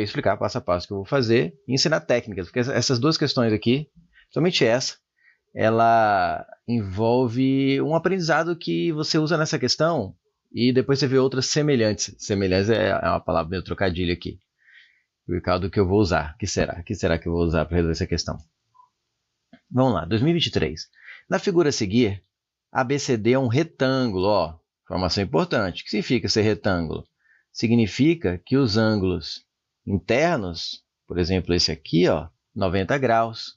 explicar passo a passo o que eu vou fazer e ensinar técnicas, porque essas duas questões aqui, somente essa, ela envolve um aprendizado que você usa nessa questão e depois você vê outras semelhantes. Semelhantes é uma palavra meio trocadilho aqui. Por causa do que eu vou usar. O que será? O que será que eu vou usar para resolver essa questão? Vamos lá, 2023. Na figura a seguir, ABCD é um retângulo, ó. Informação importante. O que significa ser retângulo? Significa que os ângulos internos, por exemplo, esse aqui, ó, 90 graus,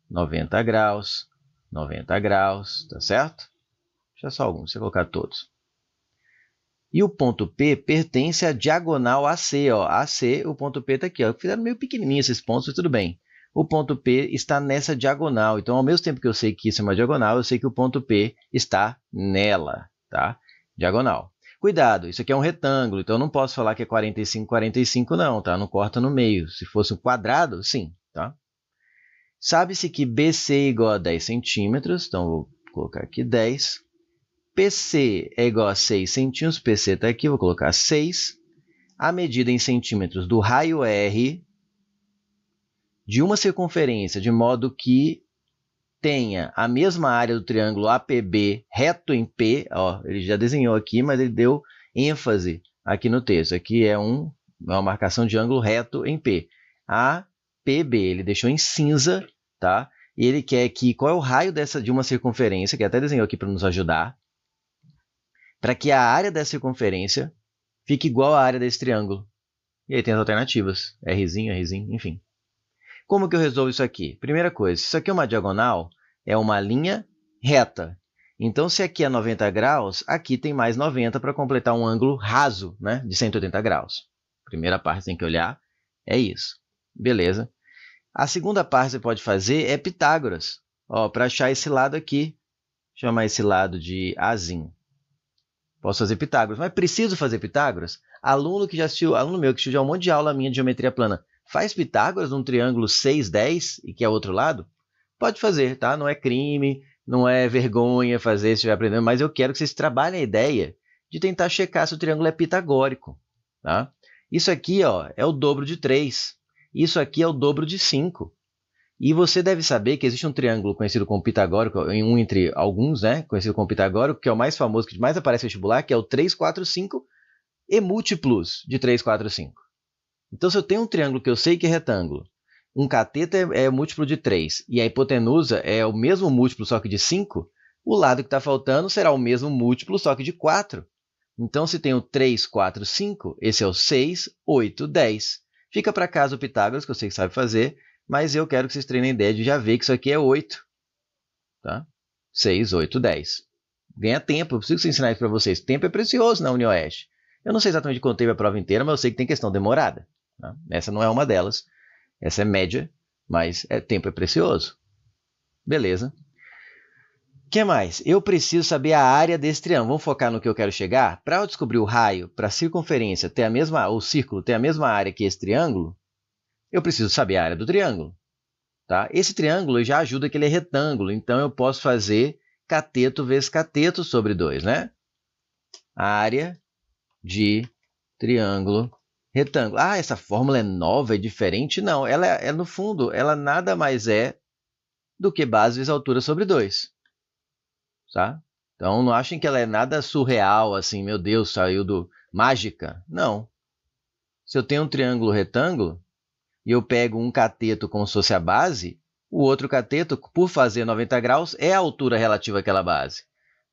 90 graus, 90 graus, tá certo? Deixa só alguns, deixa eu colocar todos. E o ponto P pertence à diagonal AC, ó. AC, o ponto P está aqui, ó. Fizeram meio pequenininho esses pontos, mas tudo bem. O ponto P está nessa diagonal. Então, ao mesmo tempo que eu sei que isso é uma diagonal, eu sei que o ponto P está nela, tá? Diagonal. Cuidado, isso aqui é um retângulo, então eu não posso falar que é 45, 45 não, tá? Não corta no meio. Se fosse um quadrado, sim, tá? Sabe-se que BC é igual a 10 centímetros, então vou colocar aqui 10. PC é igual a 6 centímetros, PC está aqui, vou colocar 6. A medida em centímetros do raio R de uma circunferência, de modo que tenha a mesma área do triângulo APB reto em P, ó, ele já desenhou aqui, mas ele deu ênfase aqui no texto. Aqui é uma marcação de ângulo reto em P. APB, ele deixou em cinza, tá? E ele quer que, qual é o raio de uma circunferência, que até desenhou aqui para nos ajudar, para que a área da circunferência fique igual à área desse triângulo. E aí tem as alternativas, Rzinho, Rzinho, enfim. Como que eu resolvo isso aqui? Primeira coisa, se isso aqui é uma diagonal, é uma linha reta. Então, se aqui é 90 graus, aqui tem mais 90 para completar um ângulo raso, né, de 180 graus. Primeira parte que tem que olhar é isso. Beleza. A segunda parte que você pode fazer é Pitágoras. Para achar esse lado aqui, chamar esse lado de Azinho. Posso fazer Pitágoras, mas preciso fazer Pitágoras? Aluno meu que assistiu já um monte de aula minha de geometria plana, faz Pitágoras num triângulo 6, 10 e que é o outro lado? Pode fazer, tá? Não é crime, não é vergonha fazer se estiver aprendendo, mas eu quero que vocês trabalhem a ideia de tentar checar se o triângulo é pitagórico, tá? Isso aqui, ó, é o dobro de 3. Isso aqui é o dobro de 5. E você deve saber que existe um triângulo conhecido como pitagórico, um entre alguns, né, conhecido como pitagórico, que é o mais famoso, que mais aparece no vestibular, que é o 3, 4, 5 e múltiplos de 3, 4, 5. Então, se eu tenho um triângulo que eu sei que é retângulo, um cateto é múltiplo de 3 e a hipotenusa é o mesmo múltiplo, só que de 5, o lado que está faltando será o mesmo múltiplo, só que de 4. Então, se tem o 3, 4, 5, esse é o 6, 8, 10. Fica para casa o Pitágoras, que eu sei que sabe fazer, mas eu quero que vocês treinem a ideia de já ver que isso aqui é 8. Tá? 6, 8, 10. Ganha tempo, eu preciso ensinar isso para vocês. Tempo é precioso na UniOeste. Eu não sei exatamente quanto teve a prova inteira, mas eu sei que tem questão demorada. Tá? Essa não é uma delas. Essa é média, mas tempo é precioso. Beleza. O que mais? Eu preciso saber a área desse triângulo. Vamos focar no que eu quero chegar? Para eu descobrir o raio, para a circunferência ter a mesma, o círculo ter a mesma área que esse triângulo, eu preciso saber a área do triângulo. Tá? Esse triângulo já ajuda que ele é retângulo, então eu posso fazer cateto vezes cateto sobre 2, né? Área de triângulo retângulo. Ah, essa fórmula é nova, é diferente? Não, ela no fundo, ela nada mais é do que base vezes altura sobre 2. Tá? Então, não achem que ela é nada surreal, assim, meu Deus, saiu do... mágica. Não. Se eu tenho um triângulo retângulo, e eu pego um cateto como se fosse a base, o outro cateto, por fazer 90 graus, é a altura relativa àquela base.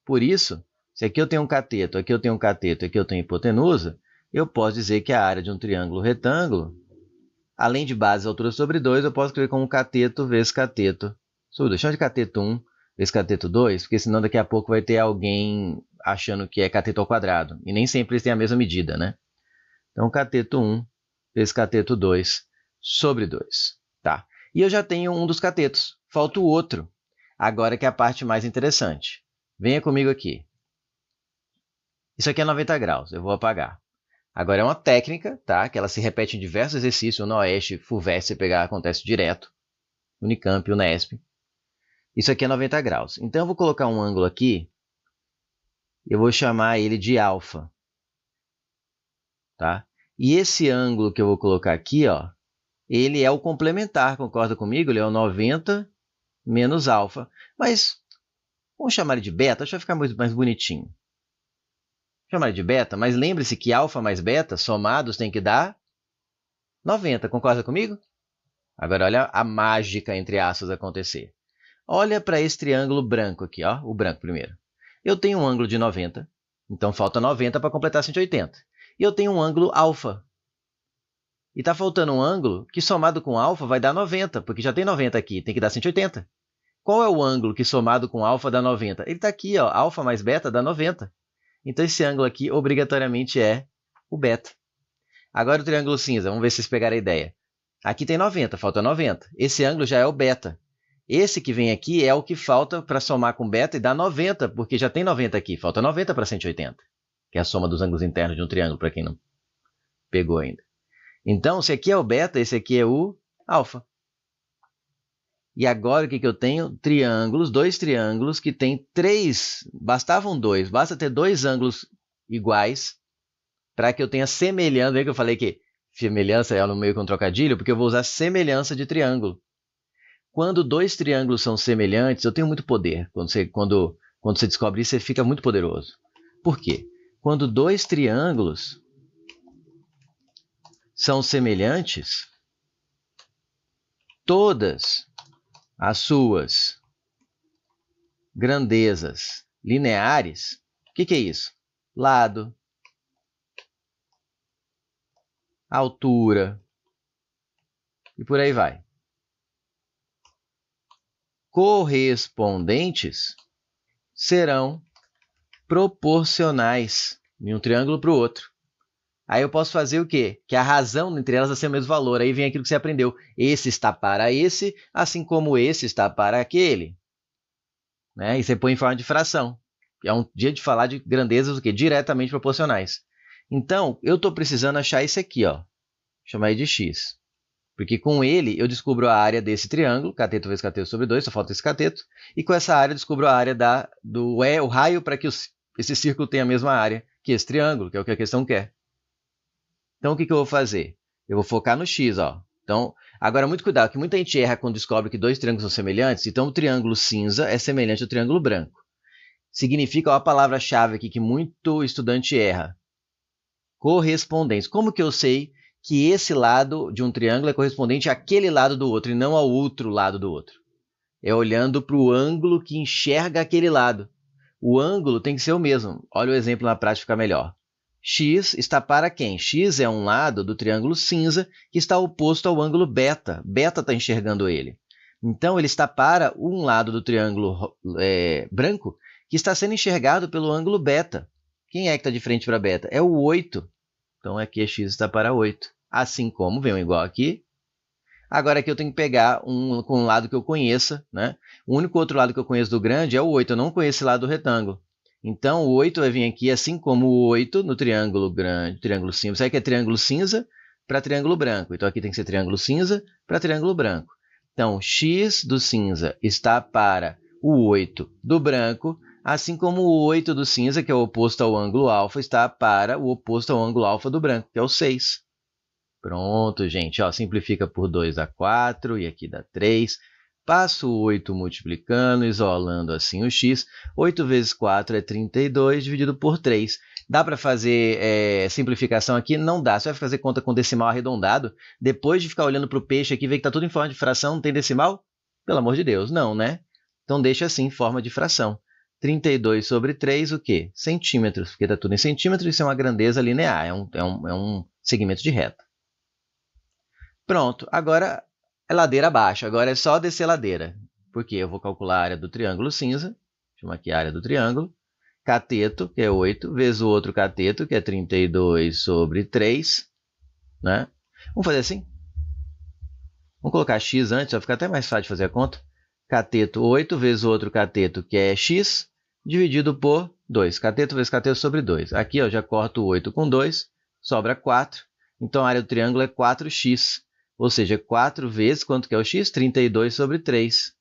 Por isso, se aqui eu tenho um cateto, aqui eu tenho um cateto, aqui eu tenho hipotenusa, eu posso dizer que a área de um triângulo retângulo, além de base e altura sobre 2, eu posso escrever como cateto vezes cateto sobre 2. Chama de cateto 1 vezes cateto 2, porque senão daqui a pouco vai ter alguém achando que é cateto ao quadrado. E nem sempre eles têm a mesma medida, né? Então, cateto 1 vezes cateto 2 sobre 2. Tá? E eu já tenho um dos catetos. Falta o outro. Agora que é a parte mais interessante. Venha comigo aqui. Isso aqui é 90 graus. Eu vou apagar. Agora é uma técnica, tá? Que ela se repete em diversos exercícios. No Oeste, FUVEST, você pegar, acontece direto. Unicamp, Unesp. Isso aqui é 90 graus. Então, eu vou colocar um ângulo aqui. Eu vou chamar ele de alfa. Tá? E esse ângulo que eu vou colocar aqui, ó, ele é o complementar, concorda comigo? Ele é o 90 menos alfa. Mas vamos chamar ele de beta, acho que vai ficar muito mais bonitinho. Chamar ele de beta, mas lembre-se que alfa mais beta somados tem que dar 90, concorda comigo? Agora olha a mágica, entre aspas, acontecer. Olha para esse triângulo branco aqui, ó, o branco primeiro. Eu tenho um ângulo de 90, então falta 90 para completar 180. E eu tenho um ângulo alfa. E está faltando um ângulo que somado com alfa vai dar 90, porque já tem 90 aqui, tem que dar 180. Qual é o ângulo que somado com alfa dá 90? Ele está aqui, ó, alfa mais beta dá 90. Então esse ângulo aqui obrigatoriamente é o beta. Agora o triângulo cinza, vamos ver se vocês pegaram a ideia. Aqui tem 90, falta 90. Esse ângulo já é o beta. Esse que vem aqui é o que falta para somar com beta e dar 90, porque já tem 90 aqui. Falta 90 para 180, que é a soma dos ângulos internos de um triângulo, para quem não pegou ainda. Então, se aqui é o beta, esse aqui é o alfa. E agora o que eu tenho? Triângulos, dois triângulos que têm três, bastavam dois, basta ter dois ângulos iguais para que eu tenha semelhança. Lembra que eu falei que semelhança é no meio com trocadilho? Porque eu vou usar semelhança de triângulo. Quando dois triângulos são semelhantes, eu tenho muito poder. Quando você descobre isso, você fica muito poderoso. Por quê? Quando dois triângulos são semelhantes, todas as suas grandezas lineares, o que é isso? Lado, altura e por aí vai. Correspondentes serão proporcionais de um triângulo para o outro. Aí eu posso fazer o quê? Que a razão entre elas vai ser o mesmo valor. Aí vem aquilo que você aprendeu. Esse está para esse, assim como esse está para aquele. Né? E você põe em forma de fração. É um dia de falar de grandezas o quê? Diretamente proporcionais. Então, eu estou precisando achar esse aqui, ó. Vou chamar ele de x. Porque com ele eu descubro a área desse triângulo, cateto vezes cateto sobre 2, só falta esse cateto. E com essa área eu descubro a área o raio para que esse círculo tenha a mesma área que esse triângulo, que é o que a questão quer. Então, o que eu vou fazer? Eu vou focar no x, ó. Então, agora, muito cuidado, que muita gente erra quando descobre que dois triângulos são semelhantes. Então, o triângulo cinza é semelhante ao triângulo branco. Significa, ó, a palavra-chave aqui que muito estudante erra. Correspondência. Como que eu sei que esse lado de um triângulo é correspondente àquele lado do outro e não ao outro lado do outro? É olhando para o ângulo que enxerga aquele lado. O ângulo tem que ser o mesmo. Olha o exemplo na prática, fica melhor. X está para quem? X é um lado do triângulo cinza que está oposto ao ângulo beta. Beta está enxergando ele. Então, ele está para um lado do triângulo branco que está sendo enxergado pelo ângulo beta. Quem é que está de frente para beta? É o 8. Então, aqui x está para 8. Assim como, vem um igual aqui. Agora aqui eu tenho que pegar com um lado que eu conheça. Né? O único outro lado que eu conheço do grande é o 8. Eu não conheço esse lado do retângulo. Então, o 8 vai vir aqui, assim como o 8 no triângulo grande, triângulo cinza. Sabe que é triângulo cinza para triângulo branco. Então, aqui tem que ser triângulo cinza para triângulo branco. Então, x do cinza está para o 8 do branco, assim como o 8 do cinza, que é o oposto ao ângulo alfa, está para o oposto ao ângulo alfa do branco, que é o 6. Pronto, gente. Ó, simplifica por 2 dá 4, e aqui dá 3. Passo o 8 multiplicando, isolando assim o x. 8 vezes 4 é 32, dividido por 3. Dá para fazer simplificação aqui? Não dá. Você vai fazer conta com decimal arredondado? Depois de ficar olhando para o peixe aqui, ver que está tudo em forma de fração, não tem decimal? Pelo amor de Deus, não, né? Então, deixa assim em forma de fração. 32 sobre 3, o quê? Centímetros, porque está tudo em centímetros, isso é uma grandeza linear, é um segmento de reta. Pronto, agora é ladeira abaixo, agora é só descer ladeira. Porque eu vou calcular a área do triângulo cinza, chama aqui a área do triângulo, cateto, que é 8, vezes o outro cateto, que é 32 sobre 3. Né? Vamos fazer assim? Vamos colocar x antes, vai ficar até mais fácil de fazer a conta. Cateto 8 vezes o outro cateto, que é x, dividido por 2. Cateto vezes cateto sobre 2. Aqui eu já corto o 8 com 2, sobra 4. Então, a área do triângulo é 4x. Ou seja, 4 vezes, quanto que é o x? 32 sobre 3.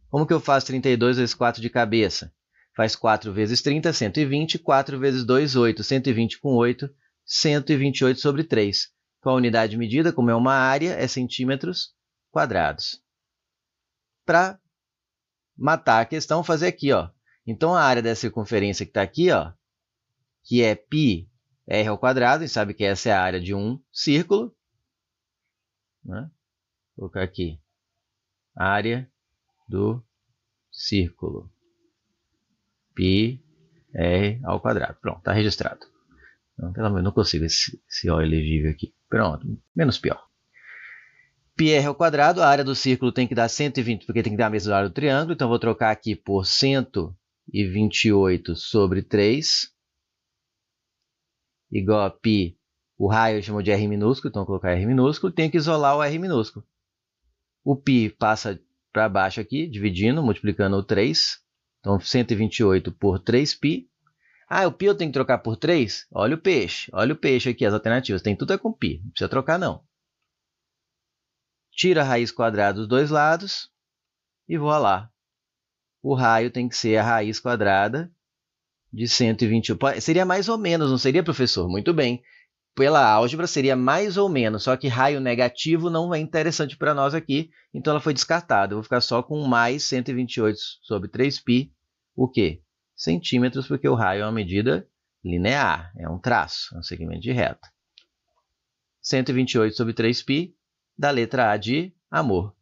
Como que eu faço 32 vezes 4 de cabeça? Faz 4 vezes 30, 120. 4 vezes 2, 8. 120 com 8 128 sobre 3. Qual a unidade de medida? Como é uma área, é centímetros quadrados. Para matar a questão, vou fazer aqui, ó. Então, a área da circunferência que está aqui, ó, que é πr², a gente sabe que essa é a área de um círculo, né? Vou colocar aqui, área do círculo, πr². Pronto, está registrado. Não, pelo menos não consigo esse O elegível aqui. Pronto, menos pior. πr², a área do círculo tem que dar 120, porque tem que dar a mesma área do triângulo, então vou trocar aqui por 128 sobre 3, igual a π, o raio eu chamo de R minúsculo, então vou colocar R minúsculo, tenho que isolar o R minúsculo. O π passa para baixo aqui, dividindo, multiplicando o 3, então 128 por 3π. Ah, o π eu tenho que trocar por 3? Olha o peixe aqui, as alternativas, tem tudo com π, não precisa trocar não. Tira a raiz quadrada dos dois lados e vou lá. O raio tem que ser a raiz quadrada de 128. Seria mais ou menos, não seria, professor? Muito bem. Pela álgebra seria mais ou menos, só que raio negativo não é interessante para nós aqui, então ela foi descartada. Eu vou ficar só com mais 128 sobre 3π, o quê? Centímetros, porque o raio é uma medida linear, é um traço, é um segmento de reta. 128 sobre 3π, da letra A de amor.